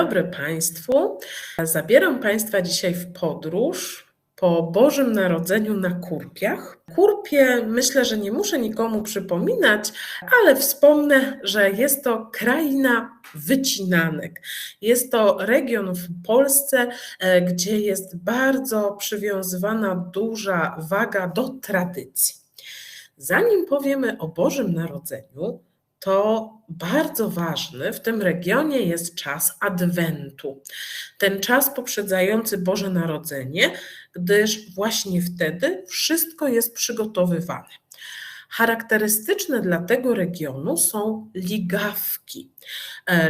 dobry Państwu. Zabieram Państwa dzisiaj w podróż po Bożym Narodzeniu na Kurpiach. Kurpie myślę, że nie muszę nikomu przypominać, ale wspomnę, że jest to kraina wycinanek. Jest to region w Polsce, gdzie jest bardzo przywiązywana duża waga do tradycji. Zanim powiemy o Bożym Narodzeniu, to bardzo ważny w tym regionie jest czas Adwentu. Ten czas poprzedzający Boże Narodzenie, gdyż właśnie wtedy wszystko jest przygotowywane. Charakterystyczne dla tego regionu są ligawki.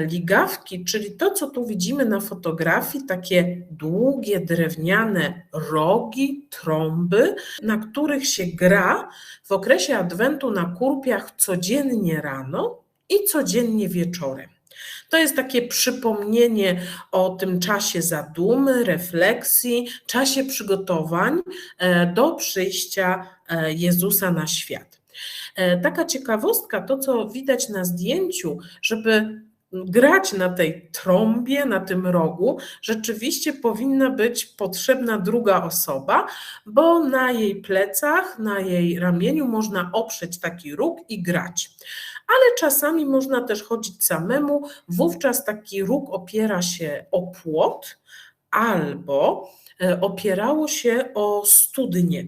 Ligawki, czyli to, co tu widzimy na fotografii, takie długie drewniane rogi, trąby, na których się gra w okresie Adwentu na Kurpiach codziennie rano i codziennie wieczorem. To jest takie przypomnienie o tym czasie zadumy, refleksji, czasie przygotowań do przyjścia Jezusa na świat. Taka ciekawostka, to co widać na zdjęciu, żeby grać na tej trąbie, na tym rogu, rzeczywiście powinna być potrzebna druga osoba, bo na jej plecach, na jej ramieniu można oprzeć taki róg i grać. Ale czasami można też chodzić samemu, wówczas taki róg opiera się o płot albo opierało się o studnie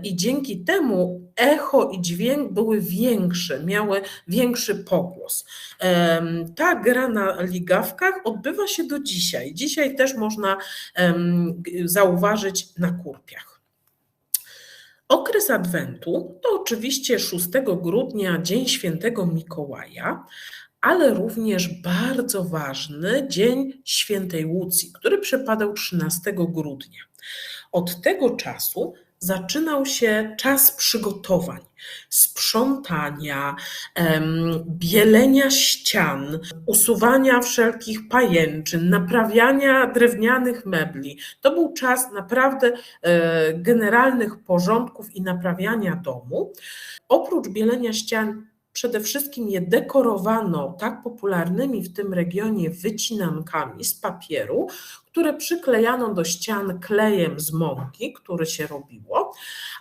i dzięki temu echo i dźwięk były większe, miały większy pogłos. Ta gra na ligawkach odbywa się do dzisiaj. Dzisiaj też można zauważyć na Kurpiach. Okres Adwentu to oczywiście 6 grudnia, Dzień Świętego Mikołaja, ale również bardzo ważny Dzień Świętej Łucji, który przypadał 13 grudnia. Od tego czasu zaczynał się czas przygotowań, sprzątania, bielenia ścian, usuwania wszelkich pajęczyn, naprawiania drewnianych mebli. To był czas naprawdę generalnych porządków i naprawiania domu. Oprócz bielenia ścian przede wszystkim je dekorowano tak popularnymi w tym regionie wycinankami z papieru, które przyklejano do ścian klejem z mąki, który się robiło,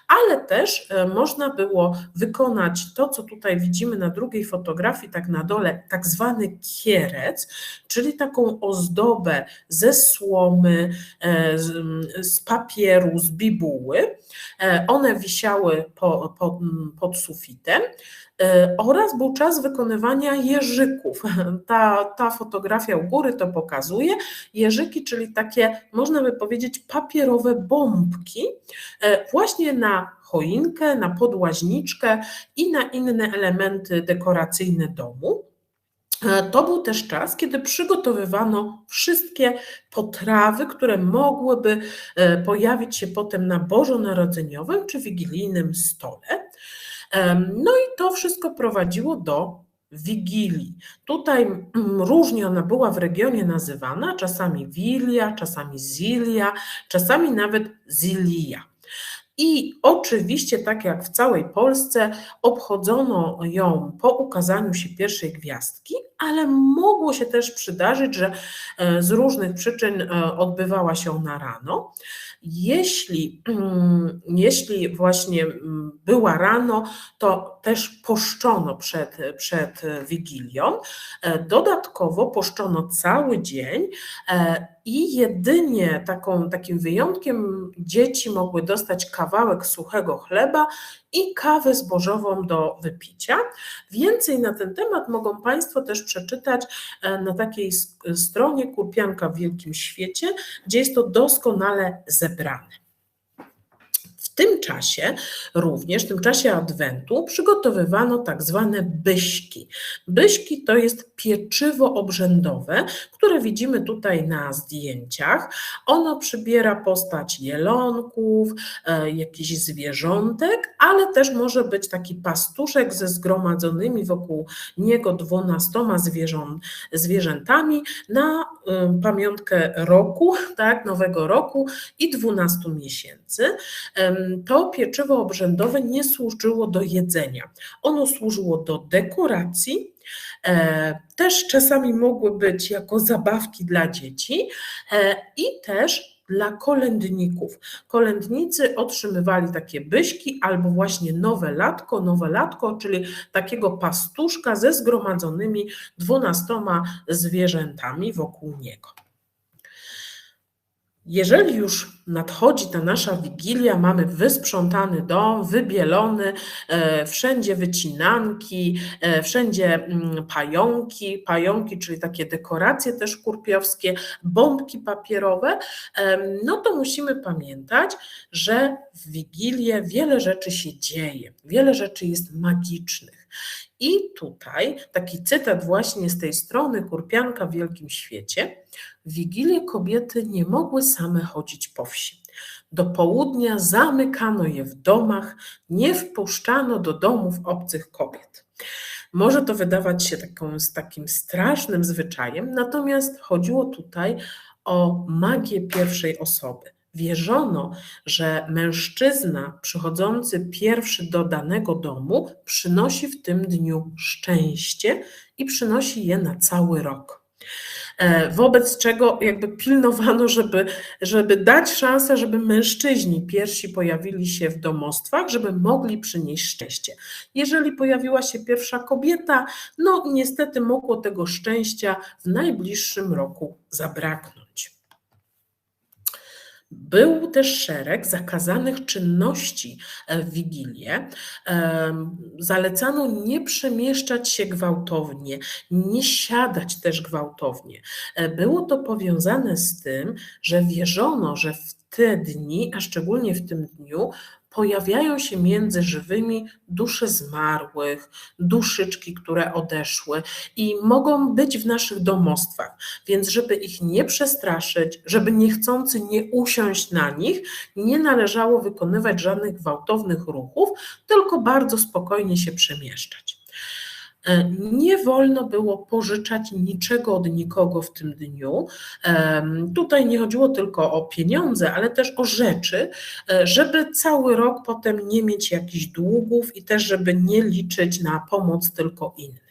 ale też można było wykonać to, co tutaj widzimy na drugiej fotografii, tak na dole, tak zwany kierec, czyli taką ozdobę ze słomy, z papieru, z bibuły. One wisiały pod sufitem. Oraz był czas wykonywania jeżyków. Ta fotografia u góry to pokazuje. Jeżyki, czyli takie, można by powiedzieć, papierowe bombki właśnie na choinkę, na podłaźniczkę i na inne elementy dekoracyjne domu. To był też czas, kiedy przygotowywano wszystkie potrawy, które mogłyby pojawić się potem na bożonarodzeniowym czy wigilijnym stole. No i to wszystko prowadziło do Wigilii. Tutaj różnie ona była w regionie nazywana, czasami Wilia, czasami Zilia, czasami nawet Zilia. I oczywiście, tak jak w całej Polsce, obchodzono ją po ukazaniu się pierwszej gwiazdki, ale mogło się też przydarzyć, że z różnych przyczyn odbywała się ona rano. Jeśli właśnie była rano, to też poszczono przed Wigilią. Dodatkowo poszczono cały dzień i jedynie takim wyjątkiem dzieci mogły dostać kawałek suchego chleba i kawę zbożową do wypicia. Więcej na ten temat mogą Państwo też przeczytać na takiej stronie Kurpianka w Wielkim Świecie, gdzie jest to doskonale zebrane. W tym czasie również, w tym czasie Adwentu przygotowywano tak zwane byśki. Byśki to jest pieczywo obrzędowe, które widzimy tutaj na zdjęciach. Ono przybiera postać jelonków, jakichś zwierzątek, ale też może być taki pastuszek ze zgromadzonymi wokół niego 12 zwierzętami na pamiątkę roku, tak, nowego roku i 12 miesięcy. to pieczywo obrzędowe nie służyło do jedzenia. Ono służyło do dekoracji, też czasami mogły być jako zabawki dla dzieci i też dla kolędników. Kolędnicy otrzymywali takie byśki albo właśnie nowelatko, czyli takiego pastuszka ze zgromadzonymi 12 zwierzętami wokół niego. Jeżeli już nadchodzi ta nasza Wigilia, mamy wysprzątany dom, wybielony, wszędzie wycinanki, wszędzie pająki, czyli takie dekoracje też kurpiowskie, bombki papierowe, no to musimy pamiętać, że w Wigilię wiele rzeczy się dzieje, wiele rzeczy jest magicznych. I tutaj taki cytat właśnie z tej strony Kurpianka w Wielkim Świecie. W Wigilię kobiety nie mogły same chodzić po wsi. Do południa zamykano je w domach, nie wpuszczano do domów obcych kobiet. Może to wydawać się takim strasznym zwyczajem, natomiast chodziło tutaj o magię pierwszej osoby. Wierzono, że mężczyzna przychodzący pierwszy do danego domu przynosi w tym dniu szczęście i przynosi je na cały rok. Wobec czego jakby pilnowano, żeby dać szansę, żeby mężczyźni pierwsi pojawili się w domostwach, żeby mogli przynieść szczęście. Jeżeli pojawiła się pierwsza kobieta, no niestety mogło tego szczęścia w najbliższym roku zabraknąć. Był też szereg zakazanych czynności w Wigilię. Zalecano nie przemieszczać się gwałtownie, nie siadać też gwałtownie. Było to powiązane z tym, że wierzono, że w te dni, a szczególnie w tym dniu, pojawiają się między żywymi dusze zmarłych, duszyczki, które odeszły i mogą być w naszych domostwach. Więc żeby ich nie przestraszyć, żeby niechcący nie usiąść na nich, nie należało wykonywać żadnych gwałtownych ruchów, tylko bardzo spokojnie się przemieszczać. Nie wolno było pożyczać niczego od nikogo w tym dniu. Tutaj nie chodziło tylko o pieniądze, ale też o rzeczy, żeby cały rok potem nie mieć jakichś długów i też żeby nie liczyć na pomoc tylko innych.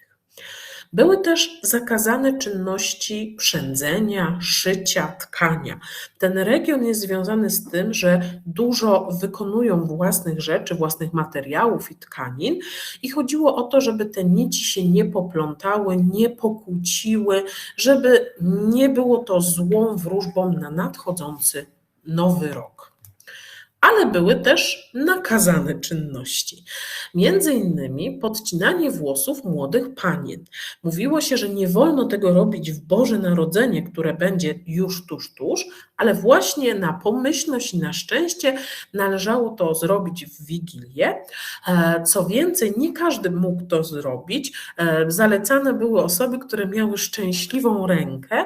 Były też zakazane czynności przędzenia, szycia, tkania. Ten region jest związany z tym, że dużo wykonują własnych rzeczy, własnych materiałów i tkanin i chodziło o to, żeby te nici się nie poplątały, nie pokłóciły, żeby nie było to złą wróżbą na nadchodzący nowy rok. Ale były też nakazane czynności. Między innymi podcinanie włosów młodych panien. Mówiło się, że nie wolno tego robić w Boże Narodzenie, które będzie już tuż, ale właśnie na pomyślność i na szczęście należało to zrobić w Wigilię. Co więcej, nie każdy mógł to zrobić. Zalecane były osoby, które miały szczęśliwą rękę,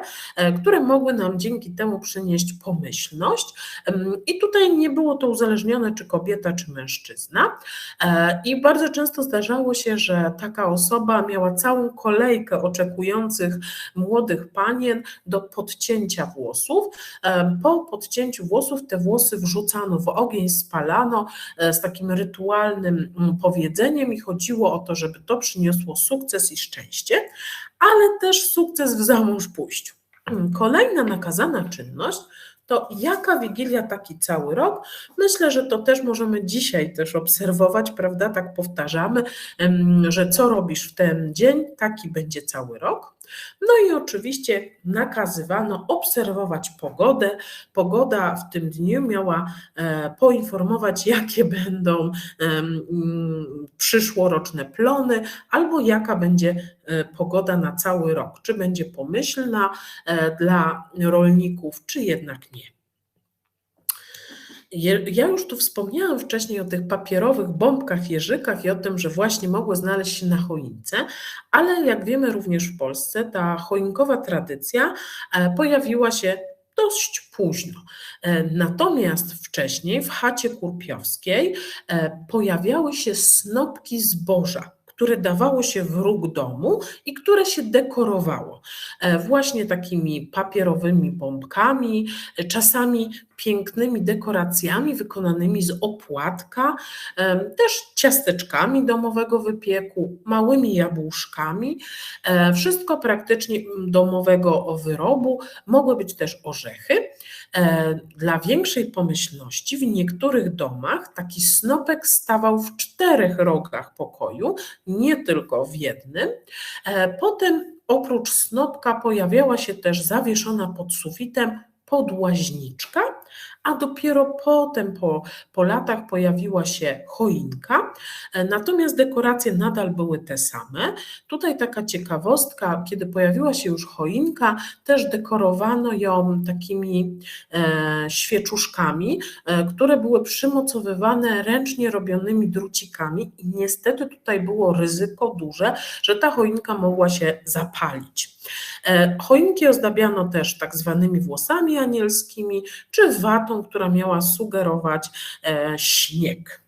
które mogły nam dzięki temu przynieść pomyślność. I tutaj nie było to uzależnione, czy kobieta, czy mężczyzna. I bardzo często zdarzało się, że taka osoba miała całą kolejkę oczekujących młodych panien do podcięcia włosów. Po podcięciu włosów te włosy wrzucano w ogień, spalano z takim rytualnym powiedzeniem i chodziło o to, żeby to przyniosło sukces i szczęście, ale też sukces w zamążpójściu. Kolejna nakazana czynność to jaka Wigilia, taki cały rok? Myślę, że to też możemy dzisiaj też obserwować, prawda? Tak powtarzamy, że co robisz w ten dzień, taki będzie cały rok. No i oczywiście nakazywano obserwować pogodę. Pogoda w tym dniu miała poinformować, jakie będą przyszłoroczne plony, albo jaka będzie pogoda na cały rok. Czy będzie pomyślna dla rolników, czy jednak nie. Ja już tu wspomniałam wcześniej o tych papierowych bombkach, jeżykach i o tym, że właśnie mogły znaleźć się na choince, ale jak wiemy również w Polsce ta choinkowa tradycja pojawiła się dość późno. Natomiast wcześniej w chacie kurpiowskiej pojawiały się snopki zboża, które dawało się w róg domu i które się dekorowało właśnie takimi papierowymi bombkami, czasami pięknymi dekoracjami wykonanymi z opłatka, też ciasteczkami domowego wypieku, małymi jabłuszkami, wszystko praktycznie domowego wyrobu, mogły być też orzechy. Dla większej pomyślności w niektórych domach taki snopek stawał w 4 rogach pokoju, nie tylko w jednym. Potem oprócz snopka pojawiała się też zawieszona pod sufitem podłaźniczka, a dopiero potem po latach pojawiła się choinka, natomiast dekoracje nadal były te same. Tutaj taka ciekawostka, kiedy pojawiła się już choinka, też dekorowano ją takimi świeczuszkami, które były przymocowywane ręcznie robionymi drucikami i niestety tutaj było ryzyko duże, że ta choinka mogła się zapalić. Choinki ozdabiano też tak zwanymi włosami anielskimi czy watą, która miała sugerować śnieg.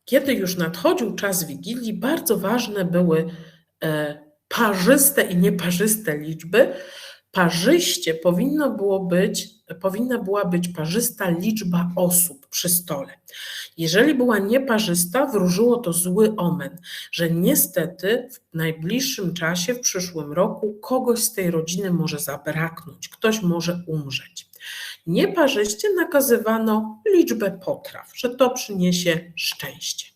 Kiedy już nadchodził czas Wigilii, bardzo ważne były parzyste i nieparzyste liczby. Parzyście powinna była być parzysta liczba osób przy stole. Jeżeli była nieparzysta, wróżyło to zły omen, że niestety w najbliższym czasie, w przyszłym roku, kogoś z tej rodziny może zabraknąć, ktoś może umrzeć. Nieparzyście nakazywano liczbę potraw, że to przyniesie szczęście.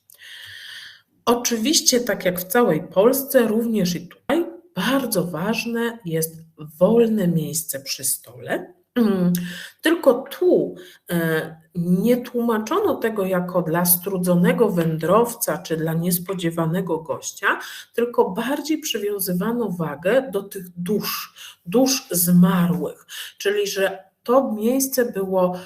Oczywiście, tak jak w całej Polsce, również i tutaj bardzo ważne jest wolne miejsce przy stole. Tylko tu nie tłumaczono tego jako dla strudzonego wędrowca czy dla niespodziewanego gościa, tylko bardziej przywiązywano wagę do tych dusz zmarłych, czyli że to miejsce było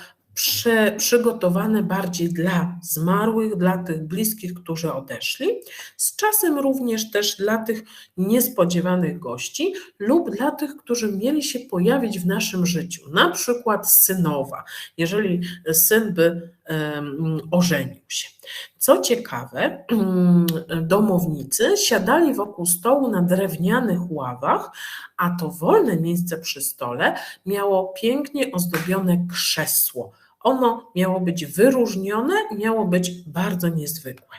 przygotowane bardziej dla zmarłych, dla tych bliskich, którzy odeszli, z czasem również też dla tych niespodziewanych gości lub dla tych, którzy mieli się pojawić w naszym życiu, na przykład synowa, jeżeli syn by ożenił się. Co ciekawe, domownicy siadali wokół stołu na drewnianych ławach, a to wolne miejsce przy stole miało pięknie ozdobione krzesło. Ono miało być wyróżnione i miało być bardzo niezwykłe.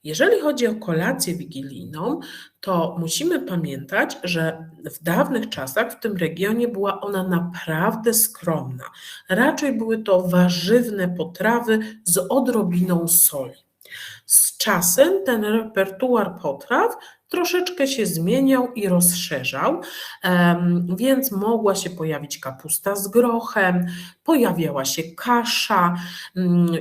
Jeżeli chodzi o kolację wigilijną, to musimy pamiętać, że w dawnych czasach w tym regionie była ona naprawdę skromna. Raczej były to warzywne potrawy z odrobiną soli. Z czasem ten repertuar potraw troszeczkę się zmieniał i rozszerzał, więc mogła się pojawić kapusta z grochem, pojawiała się kasza,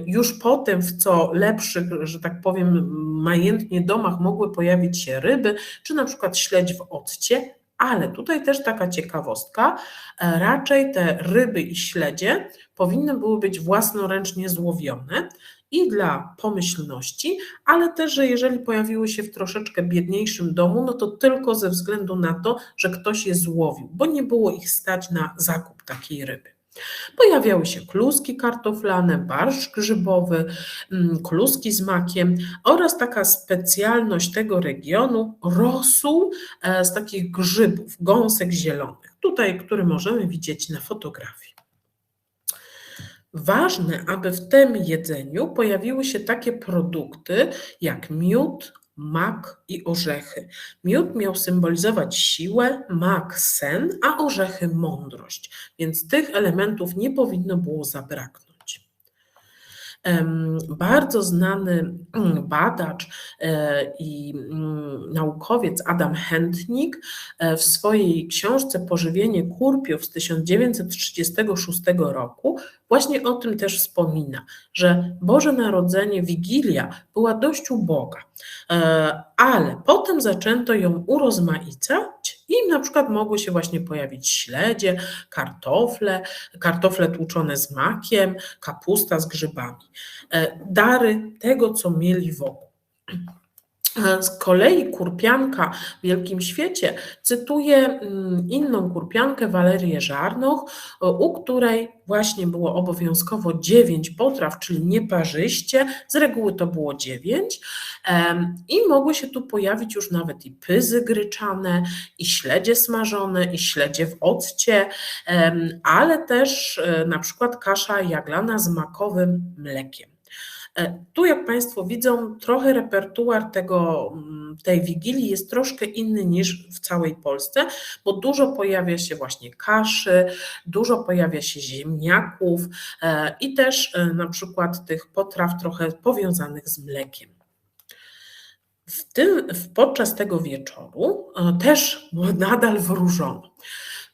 już potem w co lepszych, że tak powiem, majętnie domach mogły pojawić się ryby, czy na przykład śledź w occie, ale tutaj też taka ciekawostka, raczej te ryby i śledzie powinny były być własnoręcznie złowione, i dla pomyślności, ale też, że jeżeli pojawiły się w troszeczkę biedniejszym domu, no to tylko ze względu na to, że ktoś je złowił, bo nie było ich stać na zakup takiej ryby. Pojawiały się kluski kartoflane, barszcz grzybowy, kluski z makiem oraz taka specjalność tego regionu, rosół z takich grzybów, gąsek zielonych, tutaj, który możemy widzieć na fotografii. Ważne, aby w tym jedzeniu pojawiły się takie produkty jak miód, mak i orzechy. Miód miał symbolizować siłę, mak sen, a orzechy mądrość, więc tych elementów nie powinno było zabraknąć. Bardzo znany badacz i naukowiec Adam Chętnik w swojej książce Pożywienie kurpiów z 1936 roku właśnie o tym też wspomina, że Boże Narodzenie, Wigilia była dość uboga, ale potem zaczęto ją urozmaicać i na przykład mogły się właśnie pojawić śledzie, kartofle tłuczone z makiem, kapusta z grzybami. Dary tego, co mieli wokół. Z kolei kurpianka w Wielkim Świecie cytuje inną kurpiankę, Walerię Żarnoch, u której właśnie było obowiązkowo 9 potraw, czyli nieparzyście, z reguły to było 9, i mogły się tu pojawić już nawet i pyzy gryczane, i śledzie smażone, i śledzie w occie, ale też na przykład kasza jaglana z makowym mlekiem. Tu, jak Państwo widzą, trochę repertuar tej Wigilii jest troszkę inny niż w całej Polsce, bo dużo pojawia się właśnie kaszy, dużo pojawia się ziemniaków i też na przykład tych potraw trochę powiązanych z mlekiem. Podczas tego wieczoru też nadal wróżono.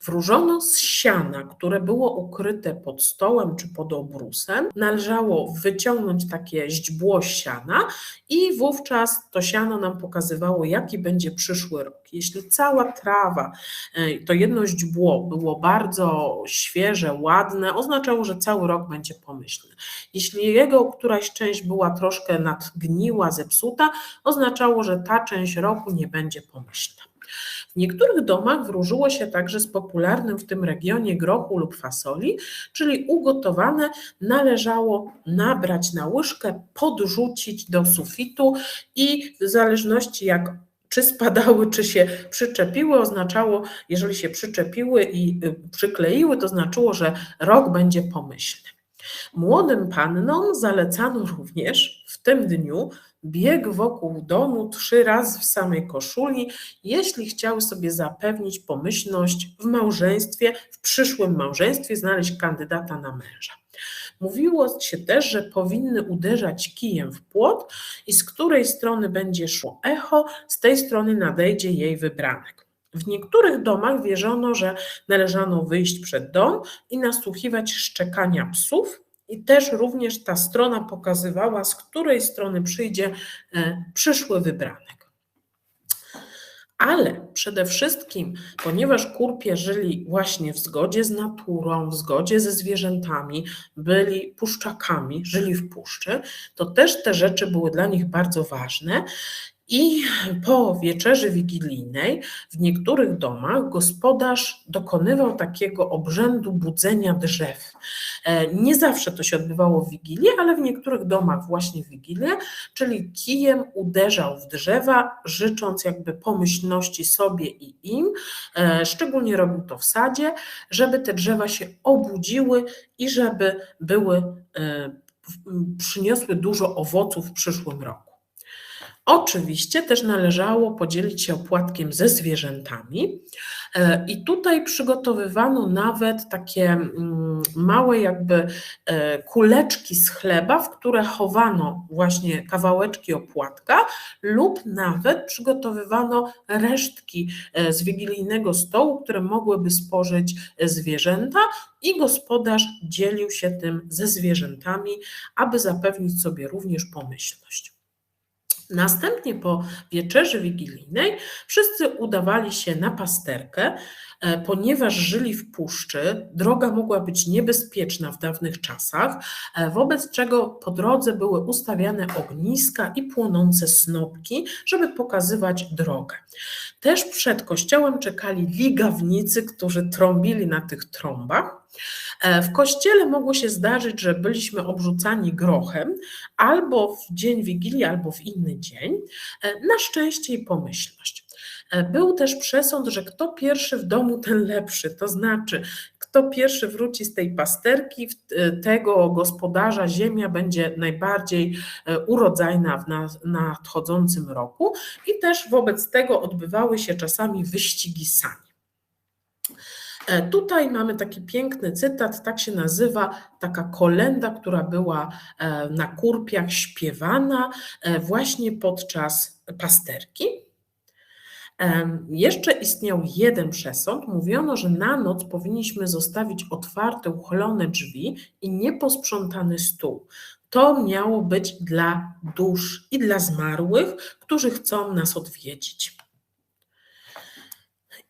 Wróżono z siana, które było ukryte pod stołem czy pod obrusem. Należało wyciągnąć takie źdźbło siana i wówczas to siano nam pokazywało, jaki będzie przyszły rok. Jeśli cała trawa, to jedno źdźbło było bardzo świeże, ładne, oznaczało, że cały rok będzie pomyślny. Jeśli jego któraś część była troszkę nadgniła, zepsuta, oznaczało, że ta część roku nie będzie pomyślna. W niektórych domach wróżyło się także z popularnym w tym regionie grochu lub fasoli, czyli ugotowane należało nabrać na łyżkę, podrzucić do sufitu i w zależności czy spadały, czy się przyczepiły, oznaczało, jeżeli się przyczepiły i przykleiły, to znaczyło, że rok będzie pomyślny. Młodym pannom zalecano również w tym dniu bieg wokół domu 3 razy w samej koszuli, jeśli chciały sobie zapewnić pomyślność w małżeństwie, w przyszłym małżeństwie, znaleźć kandydata na męża. Mówiło się też, że powinny uderzać kijem w płot i z której strony będzie szło echo, z tej strony nadejdzie jej wybranek. W niektórych domach wierzono, że należano wyjść przed dom i nasłuchiwać szczekania psów, i też również ta strona pokazywała, z której strony przyjdzie przyszły wybranek. Ale przede wszystkim, ponieważ kurpie żyli właśnie w zgodzie z naturą, w zgodzie ze zwierzętami, byli puszczakami, żyli w puszczy, to też te rzeczy były dla nich bardzo ważne. I po wieczerzy wigilijnej w niektórych domach gospodarz dokonywał takiego obrzędu budzenia drzew. Nie zawsze to się odbywało w Wigilię, ale w niektórych domach właśnie w Wigilię, czyli kijem uderzał w drzewa, życząc jakby pomyślności sobie i im. Szczególnie robił to w sadzie, żeby te drzewa się obudziły i żeby przyniosły dużo owoców w przyszłym roku. Oczywiście też należało podzielić się opłatkiem ze zwierzętami i tutaj przygotowywano nawet takie małe jakby kuleczki z chleba, w które chowano właśnie kawałeczki opłatka, lub nawet przygotowywano resztki z wigilijnego stołu, które mogłyby spożyć zwierzęta, i gospodarz dzielił się tym ze zwierzętami, aby zapewnić sobie również pomyślność. Następnie po wieczerzy wigilijnej wszyscy udawali się na pasterkę, ponieważ żyli w puszczy, droga mogła być niebezpieczna w dawnych czasach, wobec czego po drodze były ustawiane ogniska i płonące snopki, żeby pokazywać drogę. Też przed kościołem czekali ligawnicy, którzy trąbili na tych trąbach. W kościele mogło się zdarzyć, że byliśmy obrzucani grochem albo w dzień Wigilii, albo w inny dzień, na szczęście i pomyślność. Był też przesąd, że kto pierwszy w domu, ten lepszy, to znaczy kto pierwszy wróci z tej pasterki, tego gospodarza ziemia będzie najbardziej urodzajna w nadchodzącym roku, i też wobec tego odbywały się czasami wyścigi sani. Tutaj mamy taki piękny cytat, tak się nazywa taka kolęda, która była na kurpiach śpiewana właśnie podczas pasterki. Jeszcze istniał jeden przesąd. Mówiono, że na noc powinniśmy zostawić otwarte, uchylone drzwi i nieposprzątany stół. To miało być dla dusz i dla zmarłych, którzy chcą nas odwiedzić.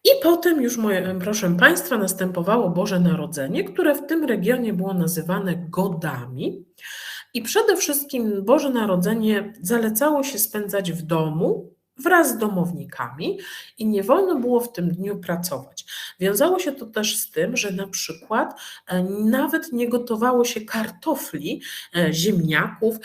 I potem już, proszę Państwa, następowało Boże Narodzenie, które w tym regionie było nazywane godami. I przede wszystkim Boże Narodzenie zalecało się spędzać w domu wraz z domownikami i nie wolno było w tym dniu pracować. Wiązało się to też z tym, że na przykład nawet nie gotowało się kartofli, ziemniaków,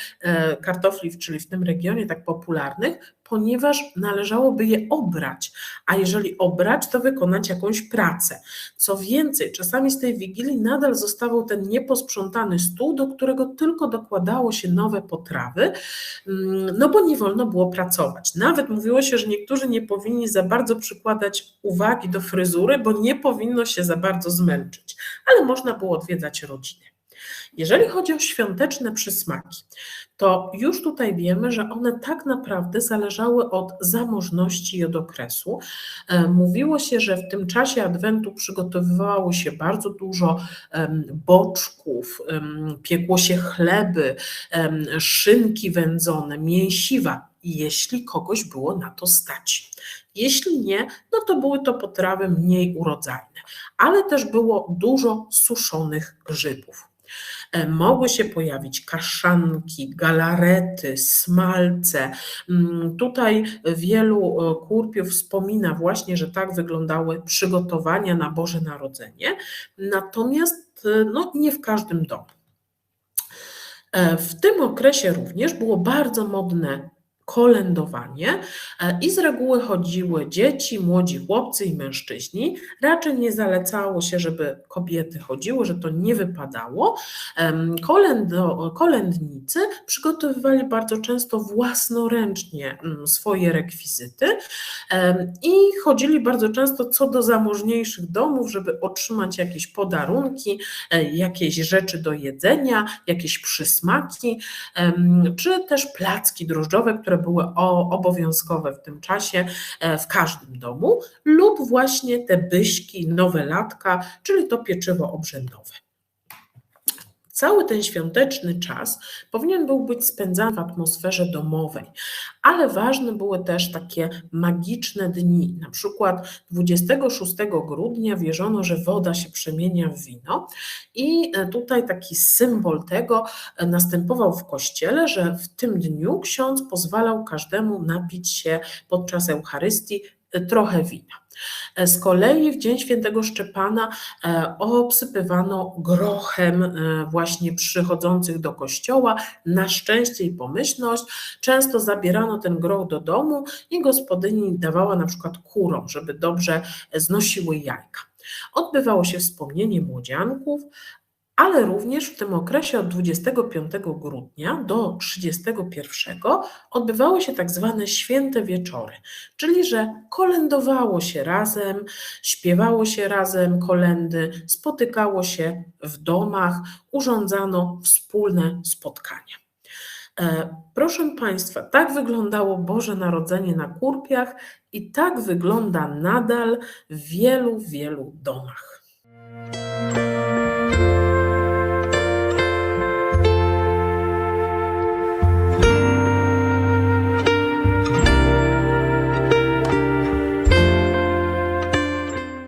kartofli, czyli w tym regionie tak popularnych, ponieważ należałoby je obrać, a jeżeli obrać, to wykonać jakąś pracę. Co więcej, czasami z tej wigilii nadal zostawał ten nieposprzątany stół, do którego tylko dokładało się nowe potrawy, no bo nie wolno było pracować. Nawet mówiło się, że niektórzy nie powinni za bardzo przykładać uwagi do fryzury, bo nie powinno się za bardzo zmęczyć, ale można było odwiedzać rodziny. Jeżeli chodzi o świąteczne przysmaki, to już tutaj wiemy, że one tak naprawdę zależały od zamożności i od okresu. Mówiło się, że w tym czasie Adwentu przygotowywało się bardzo dużo boczków, piekło się chleby, szynki wędzone, mięsiwa, jeśli kogoś było na to stać. Jeśli nie, no to były to potrawy mniej urodzajne, ale też było dużo suszonych grzybów. Mogły się pojawić kaszanki, galarety, smalce. Tutaj wielu kurpiów wspomina właśnie, że tak wyglądały przygotowania na Boże Narodzenie, natomiast no, nie w każdym domu. W tym okresie również było bardzo modne kolędowanie i z reguły chodziły dzieci, młodzi chłopcy i mężczyźni. Raczej nie zalecało się, żeby kobiety chodziły, że to nie wypadało. Kolędnicy przygotowywali bardzo często własnoręcznie swoje rekwizyty i chodzili bardzo często co do zamożniejszych domów, żeby otrzymać jakieś podarunki, jakieś rzeczy do jedzenia, jakieś przysmaki, czy też placki drożdżowe, które były obowiązkowe w tym czasie w każdym domu, lub właśnie te byśki, nowe latka, czyli to pieczywo obrzędowe. Cały ten świąteczny czas powinien był być spędzany w atmosferze domowej, ale ważne były też takie magiczne dni. Na przykład 26 grudnia wierzono, że woda się przemienia w wino i tutaj taki symbol tego następował w kościele, że w tym dniu ksiądz pozwalał każdemu napić się podczas Eucharystii trochę wina. Z kolei w dzień świętego Szczepana obsypywano grochem właśnie przychodzących do kościoła na szczęście i pomyślność. Często zabierano ten groch do domu i gospodyni dawała na przykład kurom, żeby dobrze znosiły jajka. Odbywało się wspomnienie młodzianków, ale również w tym okresie od 25 grudnia do 31 odbywały się tak zwane święte wieczory, czyli że kolędowało się razem, śpiewało się razem kolędy, spotykało się w domach, urządzano wspólne spotkania. Proszę Państwa, tak wyglądało Boże Narodzenie na Kurpiach i tak wygląda nadal w wielu, wielu domach.